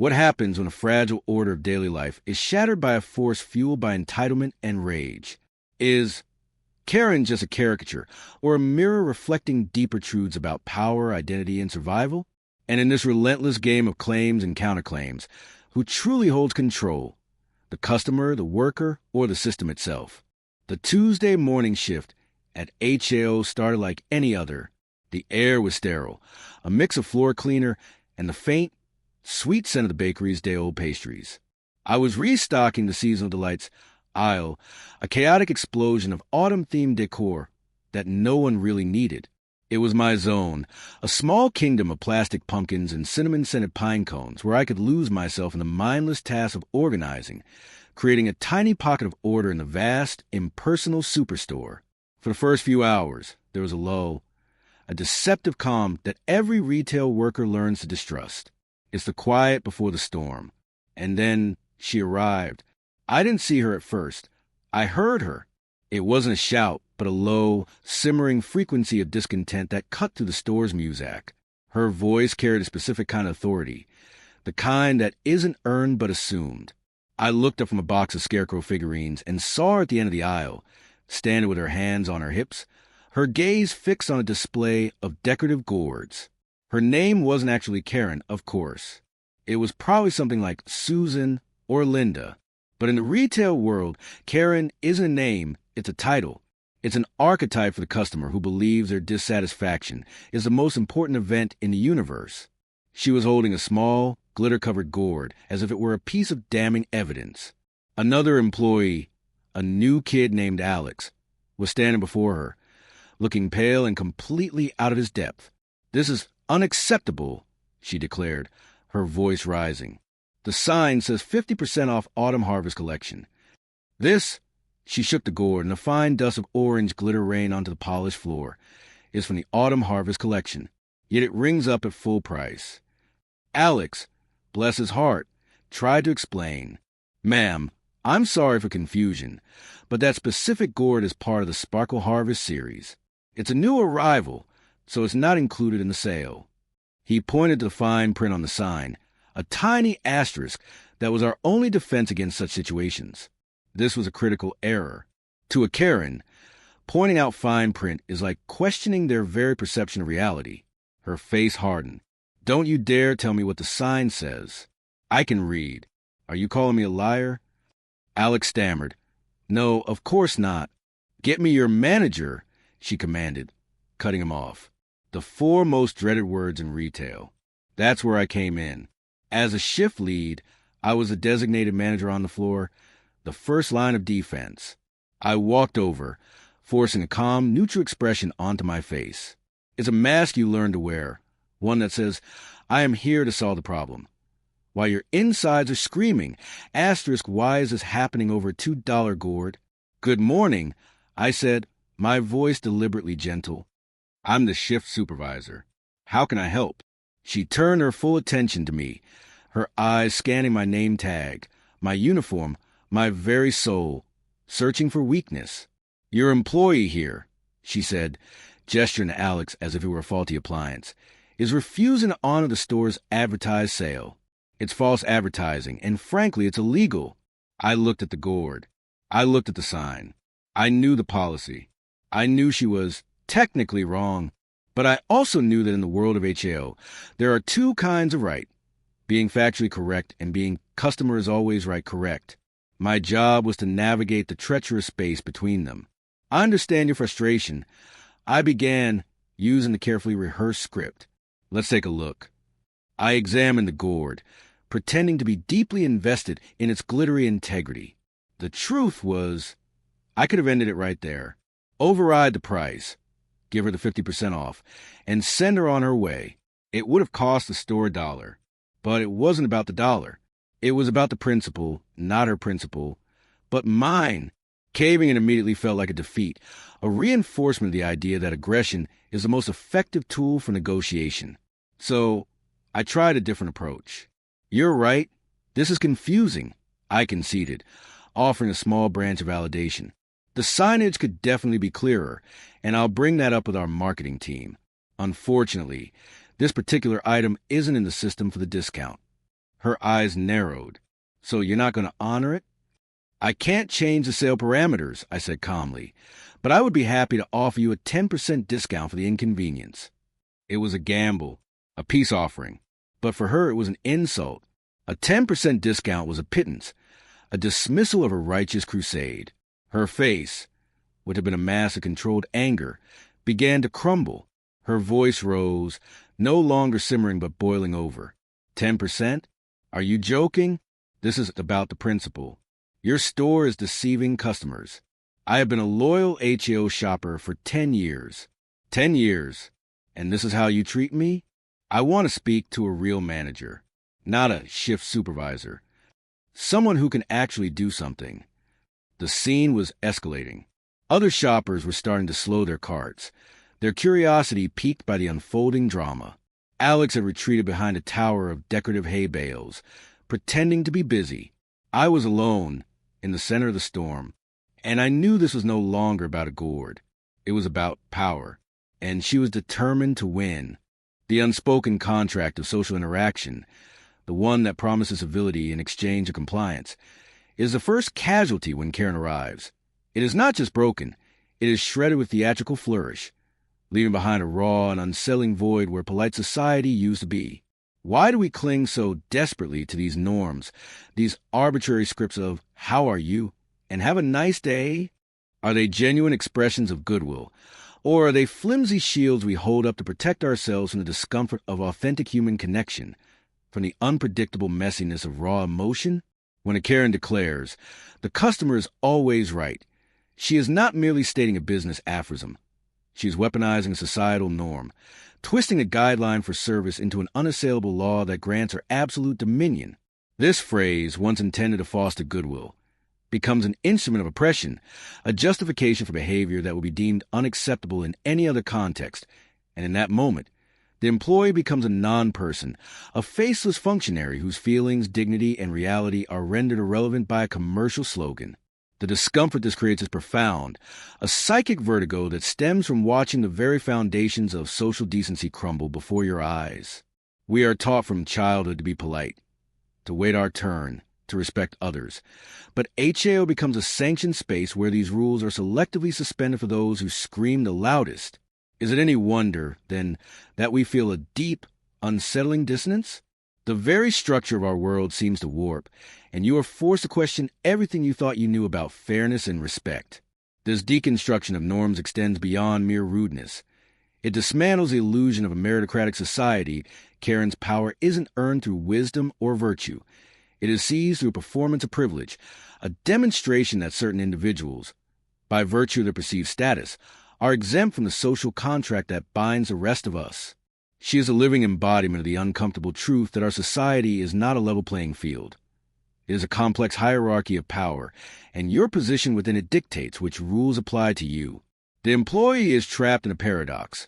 What happens when a fragile order of daily life is shattered by a force fueled by entitlement and rage? Is Karen just a caricature, or a mirror reflecting deeper truths about power, identity, and survival? And in this relentless game of claims and counterclaims, who truly holds control? The customer, the worker, or the system itself? The Tuesday morning shift at HOA started like any other. The air was sterile, a mix of floor cleaner and the faint, sweet scent of the bakery's day-old pastries. I was restocking the seasonal delights aisle, a chaotic explosion of autumn-themed decor that no one really needed. It was my zone, a small kingdom of plastic pumpkins and cinnamon-scented pine cones where I could lose myself in the mindless task of organizing, creating a tiny pocket of order in the vast, impersonal superstore. For the first few hours, there was a lull, a deceptive calm that every retail worker learns to distrust. It's the quiet before the storm. And then she arrived. I didn't see her at first. I heard her. It wasn't a shout, but a low, simmering frequency of discontent that cut through the store's muzak. Her voice carried a specific kind of authority, the kind that isn't earned but assumed. I looked up from a box of scarecrow figurines and saw her at the end of the aisle, standing with her hands on her hips, her gaze fixed on a display of decorative gourds. Her name wasn't actually Karen, of course. It was probably something like Susan or Linda. But in the retail world, Karen isn't a name, it's a title. It's an archetype for the customer who believes their dissatisfaction is the most important event in the universe. She was holding a small, glitter-covered gourd as if it were a piece of damning evidence. Another employee, a new kid named Alex, was standing before her, looking pale and completely out of his depth. "This is unacceptable," she declared, her voice rising. "The sign says 50% off Autumn Harvest Collection. This," she shook the gourd, and a fine dust of orange glitter rained onto the polished floor, "is from the Autumn Harvest Collection, yet it rings up at full price." Alex, bless his heart, tried to explain. "Ma'am, I'm sorry for confusion, but that specific gourd is part of the Sparkle Harvest series. It's a new arrival, so it's not included in the sale." He pointed to the fine print on the sign, a tiny asterisk that was our only defense against such situations. This was a critical error. To a Karen, pointing out fine print is like questioning their very perception of reality. Her face hardened. "Don't you dare tell me what the sign says. I can read. Are you calling me a liar?" Alex stammered. "No, of course not. Get me your manager," she commanded, cutting him off. The four most dreaded words in retail. That's where I came in. As a shift lead, I was a designated manager on the floor, the first line of defense. I walked over, forcing a calm, neutral expression onto my face. It's a mask you learn to wear, one that says, "I am here to solve the problem," while your insides are screaming, asterisk, "Why is this happening over a $2 gourd?" "Good morning," I said, my voice deliberately gentle. "I'm the shift supervisor. How can I help?" She turned her full attention to me, her eyes scanning my name tag, my uniform, my very soul, searching for weakness. "Your employee here," she said, gesturing to Alex as if it were a faulty appliance, "is refusing to honor the store's advertised sale. It's false advertising, and frankly, it's illegal." I looked at the gourd. I looked at the sign. I knew the policy. I knew she was technically wrong. But I also knew that in the world of HAO, there are two kinds of right, being factually correct and being customer is always right correct. My job was to navigate the treacherous space between them. "I understand your frustration." I began, using the carefully rehearsed script. "Let's take a look." I examined the gourd, pretending to be deeply invested in its glittery integrity. The truth was, I could have ended it right there. Override the price, give her the 50% off, and send her on her way. It would have cost the store $1. But it wasn't about the dollar. It was about the principle, not her principle, but mine. Caving in immediately felt like a defeat, a reinforcement of the idea that aggression is the most effective tool for negotiation. So I tried a different approach. "You're right. This is confusing," I conceded, offering a small branch of validation. "The signage could definitely be clearer, and I'll bring that up with our marketing team. Unfortunately, this particular item isn't in the system for the discount." Her eyes narrowed. So you're not going to honor it? I can't change the sale parameters, I said calmly, but I would be happy to offer you a 10% discount for the inconvenience. It was a gamble, a peace offering, but for her it was an insult. A 10% discount was a pittance, a dismissal of her righteous crusade. Her face, which had been a mask of controlled anger, began to crumble. Her voice rose, no longer simmering but boiling over. 10%? Are you joking? This is about the principle. Your store is deceiving customers. I have been a loyal HOA shopper for 10 years. 10 years. And this is how you treat me? I want to speak to a real manager, not a shift supervisor. Someone who can actually do something. The scene was escalating. Other shoppers were starting to slow their carts, their curiosity piqued by the unfolding drama. Alex had retreated behind a tower of decorative hay bales, pretending to be busy. I was alone, in the center of the storm, and I knew this was no longer about a gourd. It was about power, and she was determined to win. The unspoken contract of social interaction, the one that promises civility in exchange of compliance, is the first casualty when Karen arrives. It is not just broken, it is shredded with theatrical flourish, leaving behind a raw and unsettling void where polite society used to be. Why do we cling so desperately to these norms, these arbitrary scripts of, how are you, and have a nice day? Are they genuine expressions of goodwill, or are they flimsy shields we hold up to protect ourselves from the discomfort of authentic human connection, from the unpredictable messiness of raw emotion? When a Karen declares, the customer is always right, she is not merely stating a business aphorism. She is weaponizing a societal norm, twisting a guideline for service into an unassailable law that grants her absolute dominion. This phrase, once intended to foster goodwill, becomes an instrument of oppression, a justification for behavior that would be deemed unacceptable in any other context, and in that moment, the employee becomes a non-person, a faceless functionary whose feelings, dignity, and reality are rendered irrelevant by a commercial slogan. The discomfort this creates is profound, a psychic vertigo that stems from watching the very foundations of social decency crumble before your eyes. We are taught from childhood to be polite, to wait our turn, to respect others. But HAO becomes a sanctioned space where these rules are selectively suspended for those who scream the loudest. Is it any wonder, then, that we feel a deep, unsettling dissonance? The very structure of our world seems to warp, and you are forced to question everything you thought you knew about fairness and respect. This deconstruction of norms extends beyond mere rudeness. It dismantles the illusion of a meritocratic society. Karen's power isn't earned through wisdom or virtue. It is seized through performance of privilege, a demonstration that certain individuals, by virtue of their perceived status, are exempt from the social contract that binds the rest of us. She is a living embodiment of the uncomfortable truth that our society is not a level playing field. It is a complex hierarchy of power, and your position within it dictates which rules apply to you. The employee is trapped in a paradox.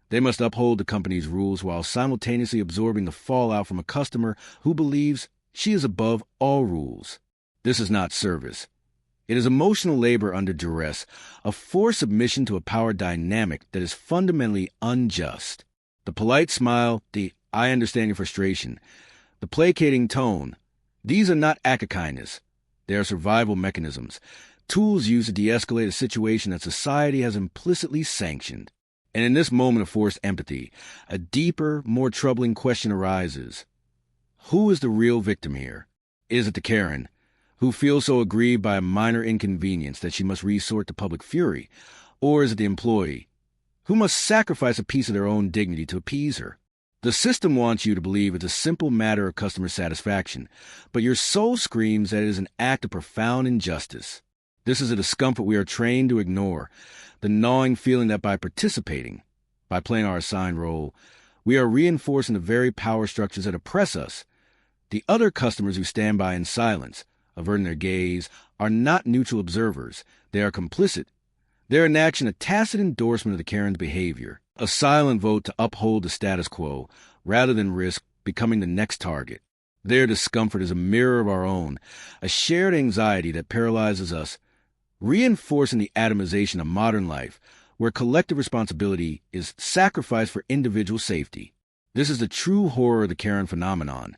They must uphold the company's rules while simultaneously absorbing the fallout from a customer who believes she is above all rules. This is not service. It is emotional labor under duress, a forced submission to a power dynamic that is fundamentally unjust. The polite smile, the I understand your frustration, the placating tone, these are not acts of kindness. They are survival mechanisms, tools used to de-escalate a situation that society has implicitly sanctioned. And in this moment of forced empathy, a deeper, more troubling question arises. Who is the real victim here? Is it the Karen, who feels so aggrieved by a minor inconvenience that she must resort to public fury, or is it the employee, who must sacrifice a piece of their own dignity to appease her? The system wants you to believe it's a simple matter of customer satisfaction, but your soul screams that it is an act of profound injustice. This is a discomfort we are trained to ignore, the gnawing feeling that by participating, by playing our assigned role, we are reinforcing the very power structures that oppress us. The other customers who stand by in silence, averting their gaze, are not neutral observers. They are complicit. Their inaction a tacit endorsement of the Karen's behavior, a silent vote to uphold the status quo, rather than risk becoming the next target. Their discomfort is a mirror of our own, a shared anxiety that paralyzes us, reinforcing the atomization of modern life, where collective responsibility is sacrificed for individual safety. This is the true horror of the Karen phenomenon.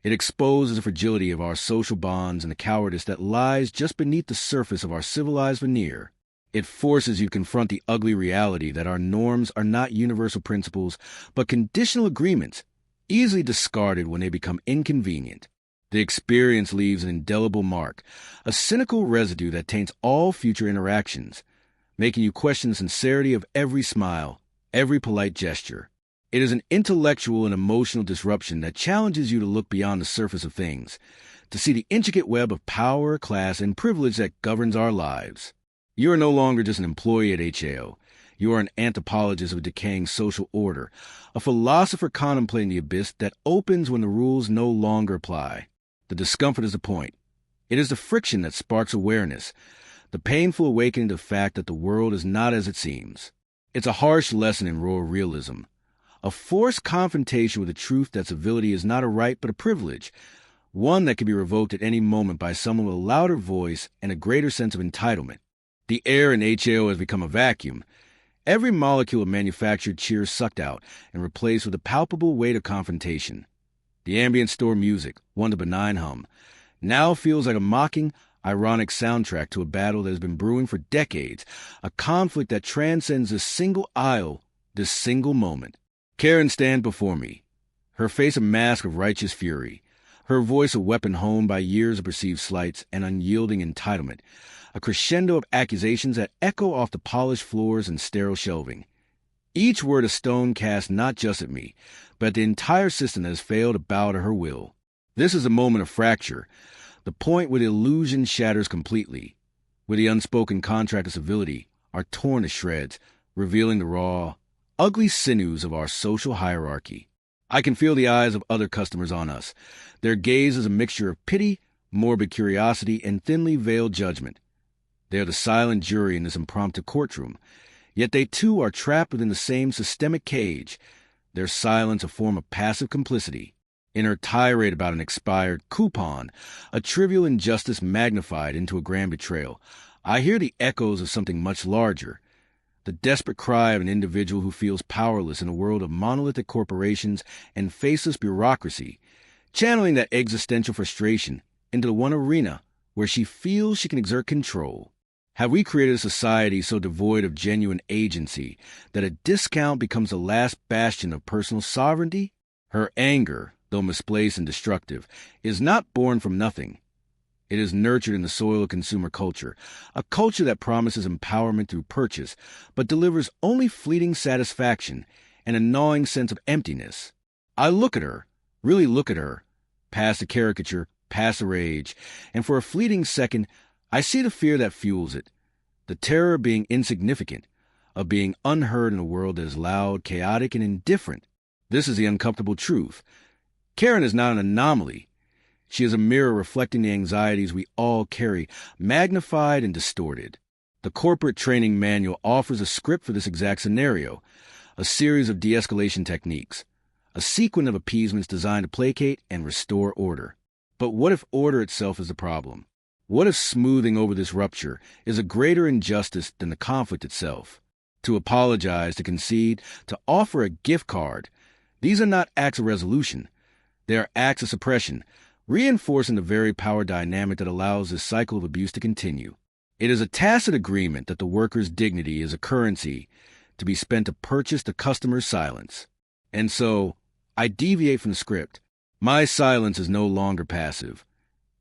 It exposes the fragility of our social bonds and the cowardice that lies just beneath the surface of our civilized veneer. It forces you to confront the ugly reality that our norms are not universal principles, but conditional agreements, easily discarded when they become inconvenient. The experience leaves an indelible mark, a cynical residue that taints all future interactions, making you question the sincerity of every smile, every polite gesture. It is an intellectual and emotional disruption that challenges you to look beyond the surface of things, to see the intricate web of power, class, and privilege that governs our lives. You are no longer just an employee at HAO. You are an anthropologist of a decaying social order, a philosopher contemplating the abyss that opens when the rules no longer apply. The discomfort is the point. It is the friction that sparks awareness, the painful awakening to the fact that the world is not as it seems. It's a harsh lesson in raw realism, a forced confrontation with the truth that civility is not a right but a privilege, one that can be revoked at any moment by someone with a louder voice and a greater sense of entitlement. The air in HAO has become a vacuum. Every molecule of manufactured cheer sucked out and replaced with a palpable weight of confrontation. The ambient store music, once a benign hum, now feels like a mocking, ironic soundtrack to a battle that has been brewing for decades, a conflict that transcends this single aisle, this single moment. Karen stands before me, her face a mask of righteous fury, her voice a weapon honed by years of perceived slights and unyielding entitlement, a crescendo of accusations that echo off the polished floors and sterile shelving. Each word a stone cast not just at me, but at the entire system that has failed to bow to her will. This is a moment of fracture, the point where the illusion shatters completely, where the unspoken contract of civility are torn to shreds, revealing the raw, ugly sinews of our social hierarchy. I can feel the eyes of other customers on us. Their gaze is a mixture of pity, morbid curiosity, and thinly veiled judgment. They are the silent jury in this impromptu courtroom, yet they too are trapped within the same systemic cage, their silence a form of passive complicity. In her tirade about an expired coupon, a trivial injustice magnified into a grand betrayal, I hear the echoes of something much larger, the desperate cry of an individual who feels powerless in a world of monolithic corporations and faceless bureaucracy, channeling that existential frustration into the one arena where she feels she can exert control. Have we created a society so devoid of genuine agency that a discount becomes the last bastion of personal sovereignty? Her anger, though misplaced and destructive, is not born from nothing. It is nurtured in the soil of consumer culture, a culture that promises empowerment through purchase, but delivers only fleeting satisfaction and a gnawing sense of emptiness. I look at her, really look at her, past the caricature, past the rage, and for a fleeting second, I see the fear that fuels it, the terror of being insignificant, of being unheard in a world that is loud, chaotic, and indifferent. This is the uncomfortable truth. Karen is not an anomaly. She is a mirror reflecting the anxieties we all carry, magnified and distorted. The corporate training manual offers a script for this exact scenario, a series of de-escalation techniques, a sequence of appeasements designed to placate and restore order. But what if order itself is the problem? What if smoothing over this rupture is a greater injustice than the conflict itself? To apologize, to concede, to offer a gift card, these are not acts of resolution. They are acts of suppression, reinforcing the very power dynamic that allows this cycle of abuse to continue. It is a tacit agreement that the worker's dignity is a currency to be spent to purchase the customer's silence. And so, I deviate from the script. My silence is no longer passive.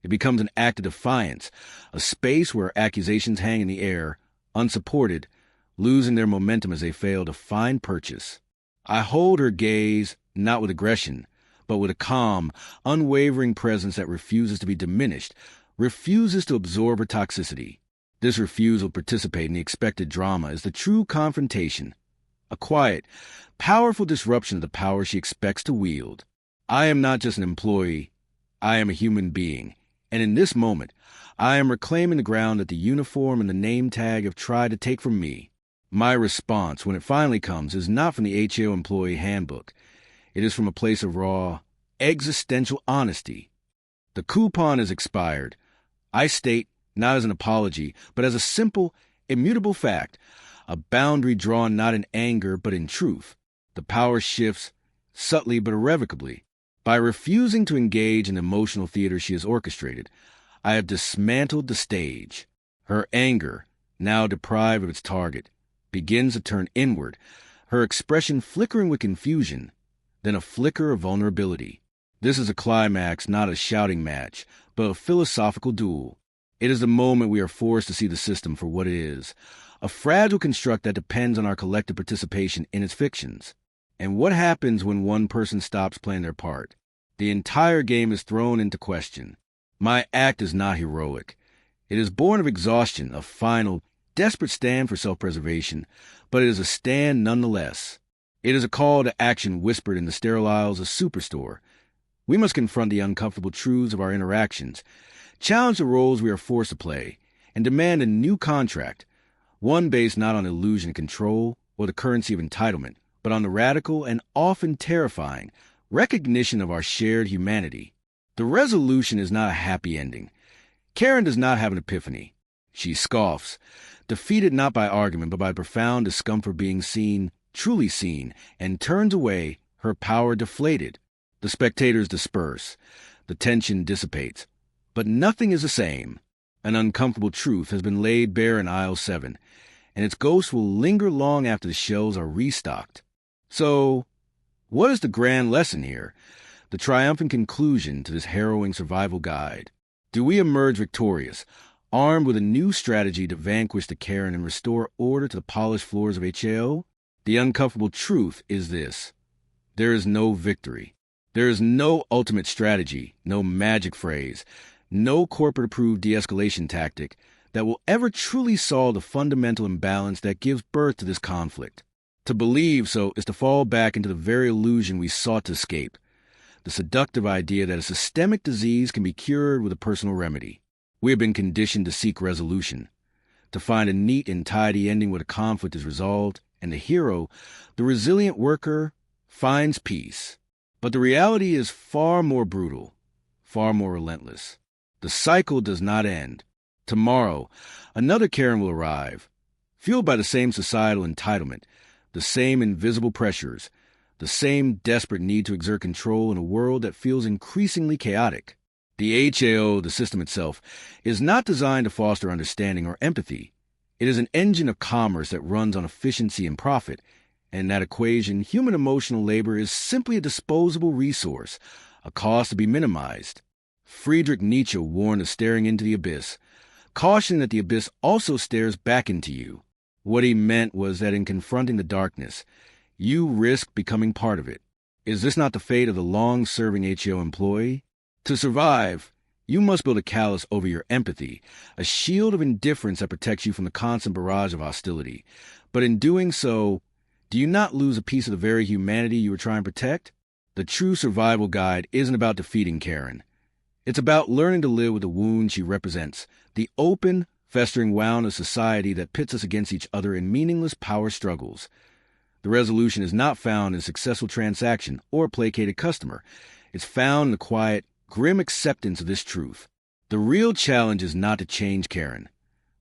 It becomes an act of defiance, a space where accusations hang in the air, unsupported, losing their momentum as they fail to find purchase. I hold her gaze, not with aggression, but with a calm, unwavering presence that refuses to be diminished, refuses to absorb her toxicity. This refusal to participate in the expected drama is the true confrontation, a quiet, powerful disruption of the power she expects to wield. I am not just an employee, I am a human being, and in this moment, I am reclaiming the ground that the uniform and the name tag have tried to take from me. My response, when it finally comes, is not from the HAO employee handbook. It is from a place of raw, existential honesty. The coupon is expired. I state, not as an apology, but as a simple, immutable fact, a boundary drawn not in anger but in truth. The power shifts, subtly but irrevocably. By refusing to engage in the emotional theater she has orchestrated, I have dismantled the stage. Her anger, now deprived of its target, begins to turn inward, her expression flickering with confusion, then a flicker of vulnerability. This is a climax, not a shouting match, but a philosophical duel. It is the moment we are forced to see the system for what it is, a fragile construct that depends on our collective participation in its fictions. And what happens when one person stops playing their part? The entire game is thrown into question. My act is not heroic. It is born of exhaustion, a final, desperate stand for self-preservation, but it is a stand nonetheless. It is a call to action whispered in the sterile aisles of Superstore. We must confront the uncomfortable truths of our interactions, challenge the roles we are forced to play, and demand a new contract, one based not on illusion of control or the currency of entitlement, but on the radical and often terrifying recognition of our shared humanity. The resolution is not a happy ending. Karen does not have an epiphany. She scoffs, defeated not by argument but by profound discomfort being seen, truly seen, and turns away, her power deflated. The spectators disperse. The tension dissipates. But nothing is the same. An uncomfortable truth has been laid bare in aisle 7, and its ghost will linger long after the shelves are restocked. So, what is the grand lesson here? The triumphant conclusion to this harrowing survival guide? Do we emerge victorious, armed with a new strategy to vanquish the Karen and restore order to the polished floors of HAO? The uncomfortable truth is this: there is no victory. There is no ultimate strategy, no magic phrase, no corporate-approved de-escalation tactic that will ever truly solve the fundamental imbalance that gives birth to this conflict. To believe so is to fall back into the very illusion we sought to escape, the seductive idea that a systemic disease can be cured with a personal remedy. We have been conditioned to seek resolution, to find a neat and tidy ending where the conflict is resolved, and the hero, the resilient worker, finds peace. But the reality is far more brutal, far more relentless. The cycle does not end. Tomorrow, another Karen will arrive, fueled by the same societal entitlement, the same invisible pressures, the same desperate need to exert control in a world that feels increasingly chaotic. The HAO, the system itself, is not designed to foster understanding or empathy. It is an engine of commerce that runs on efficiency and profit. And in that equation, human emotional labor is simply a disposable resource, a cost to be minimized. Friedrich Nietzsche warned of staring into the abyss, cautioning that the abyss also stares back into you. What he meant was that in confronting the darkness, you risk becoming part of it. Is this not the fate of the long-serving HAO employee? To survive, you must build a callus over your empathy, a shield of indifference that protects you from the constant barrage of hostility. But in doing so, do you not lose a piece of the very humanity you were trying to protect? The true survival guide isn't about defeating Karen. It's about learning to live with the wound she represents, the open, festering wound of society that pits us against each other in meaningless power struggles. The resolution is not found in a successful transaction or a placated customer. It's found in the quiet, grim acceptance of this truth. The real challenge is not to change Karen,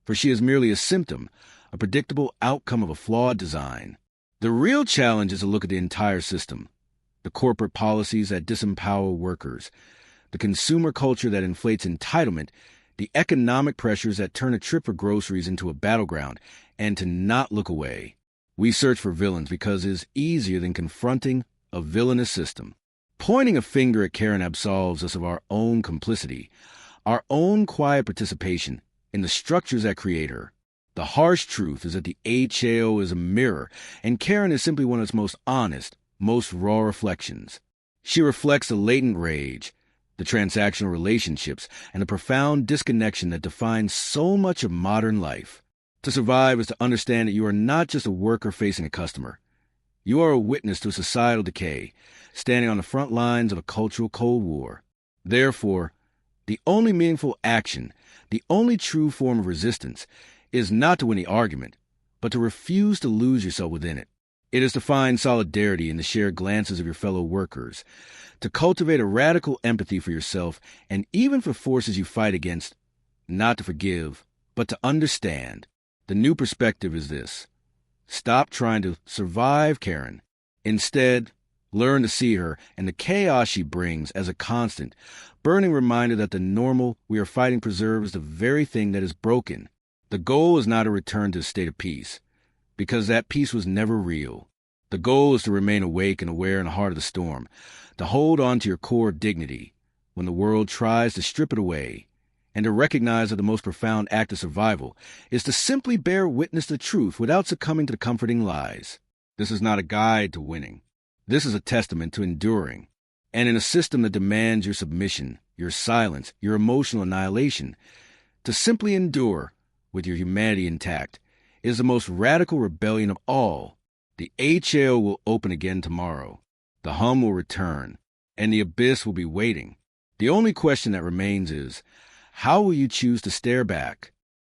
for she is merely a symptom, a predictable outcome of a flawed design. The real challenge is to look at the entire system, the corporate policies that disempower workers, the consumer culture that inflates entitlement, the economic pressures that turn a trip for groceries into a battleground, and to not look away. We search for villains because it is easier than confronting a villainous system. Pointing a finger at Karen absolves us of our own complicity, our own quiet participation in the structures that create her. The harsh truth is that the HAO is a mirror, and Karen is simply one of its most honest, most raw reflections. She reflects the latent rage, the transactional relationships, and the profound disconnection that defines so much of modern life. To survive is to understand that you are not just a worker facing a customer. You are a witness to a societal decay, standing on the front lines of a cultural Cold War. Therefore, the only meaningful action, the only true form of resistance, is not to win the argument, but to refuse to lose yourself within it. It is to find solidarity in the shared glances of your fellow workers, to cultivate a radical empathy for yourself and even for forces you fight against, not to forgive, but to understand. The new perspective is this: stop trying to survive Karen. Instead, Learn to see her and the chaos she brings as a constant, burning reminder that the normal we are fighting preserves the very thing that is broken. The goal is not a return to a state of peace, because that peace was never real. The goal is to remain awake and aware in the heart of the storm, to hold on to your core dignity when the world tries to strip it away, and to recognize that the most profound act of survival is to simply bear witness to the truth without succumbing to the comforting lies. This is not a guide to winning. This is a testament to enduring. And in a system that demands your submission, your silence, your emotional annihilation, to simply endure with your humanity intact is the most radical rebellion of all. The HOA will open again tomorrow. The hum will return, and the abyss will be waiting. The only question that remains is, how will you choose to stare back